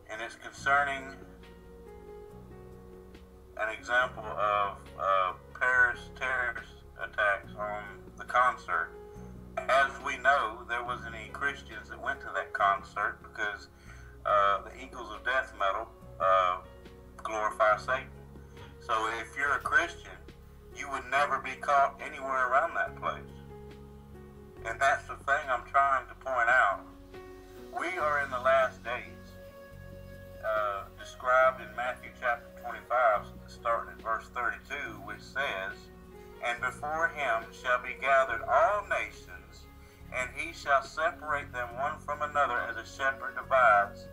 and it's concerning an example of Paris terrorist attacks on the concert. As we know, there wasn't any Christians that went to that concert because the Eagles of Death metal glorify Satan. So if you're a Christian, you would never be caught anywhere around that place. And that's the thing I'm trying to point out. We are in the last days, described in Matthew chapter 25, starting at verse 32, which says, "And before him shall be gathered all nations, and he shall separate them one from another, as a shepherd divides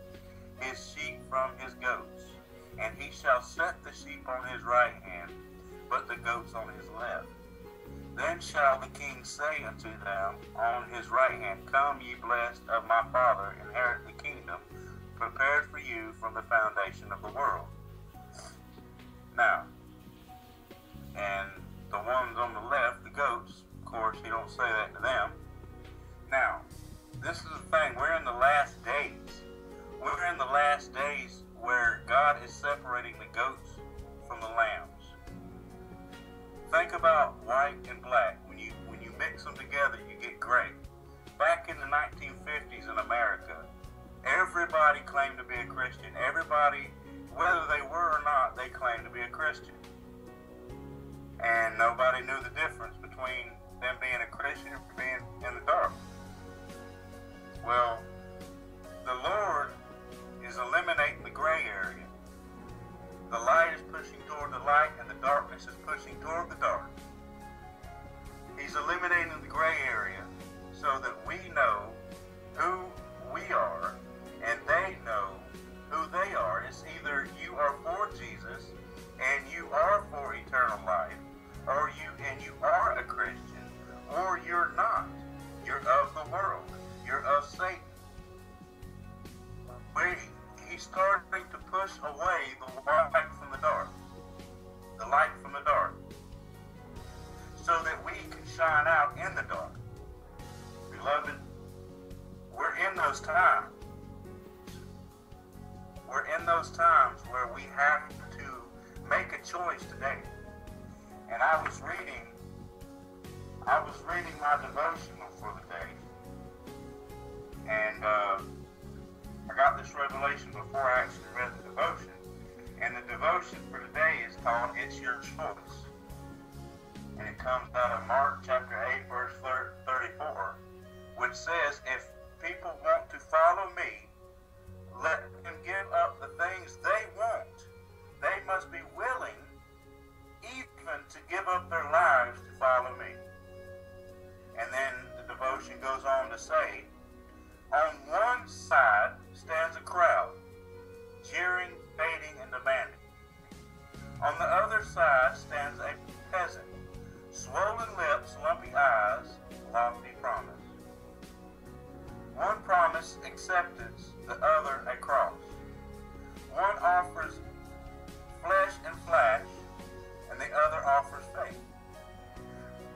his sheep from his goats. And he shall set the sheep on his right hand, but the goats on his left. Then shall the king say unto them on his right hand, Come, ye blessed of my Father, inherit the kingdom prepared for you from the foundation of the world." Now, and the ones on the left, the goats, of course, he don't say that to them. Now, this is the thing. We're in the last days. We're in the last days where God is separating the goats from the lambs. Think about white and black. When you mix them together, you get gray. Back in the 1950s in America, everybody claimed to be a Christian. Everybody, whether they were or not, they claimed to be a Christian. And nobody knew the difference between them being a Christian and being in the dark. Well, the Lord is eliminating the gray area. The light is pushing toward the light, and the darkness is pushing toward the dark. He's eliminating the gray area so that we know who we are, and they know who they are. It's either you are for Jesus and you are for eternal life, or you are a Christian, or you're not. You're of the world. You're of Satan. He's starting to push away the light from the dark, the light from the dark, so that we can shine out in the dark. Beloved, we're in those times. We're in those times where we have to make a choice today. And I was reading my devotional for the day, and I got this revelation before I actually read the devotion. And the devotion for today is called It's Your Choice. And it comes out of Mark chapter 8, verse 34, which says, "If people want to follow me, let them give up the things they want. They must be willing even to give up their lives to follow me." And then the devotion goes on to say, "On one side stands a crowd, jeering, baiting, and demanding. On the other side stands a peasant, swollen lips, lumpy eyes, lofty promise. One promise acceptance, the other a cross. One offers flesh and flash, and the other offers faith.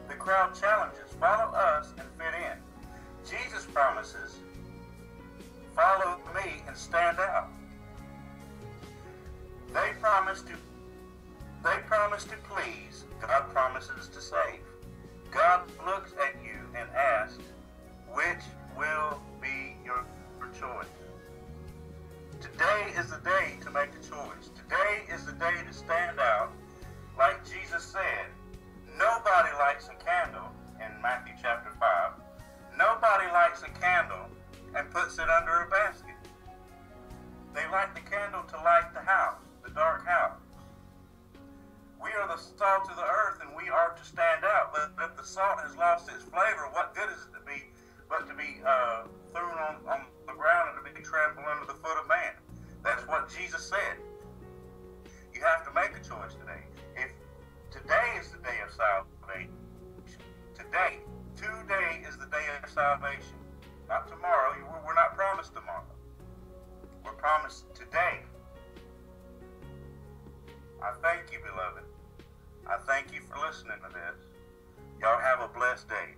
The crowd challenges, follow us and fit in. Jesus promises, follow me and stand out. They promise to please. God promises to save. God looks at you and asks, which will be your choice? Today is the day to make a choice. Today is the day to stand out. Like Jesus said, nobody lights a candle in Matthew chapter 5. Nobody lights a candle and puts it under a basket. They light the candle to light the house, the dark house. We are the salt of the earth, and we are to stand out. But if the salt has lost its flavor, what good is it to be thrown on the ground and to be trampled under the foot of man? That's what Jesus said. You have to make a choice today. If today is the day of salvation, today is the day of salvation. Not tomorrow. We're not promised tomorrow. We're promised today. I thank you, beloved. I thank you for listening to this. Y'all have a blessed day.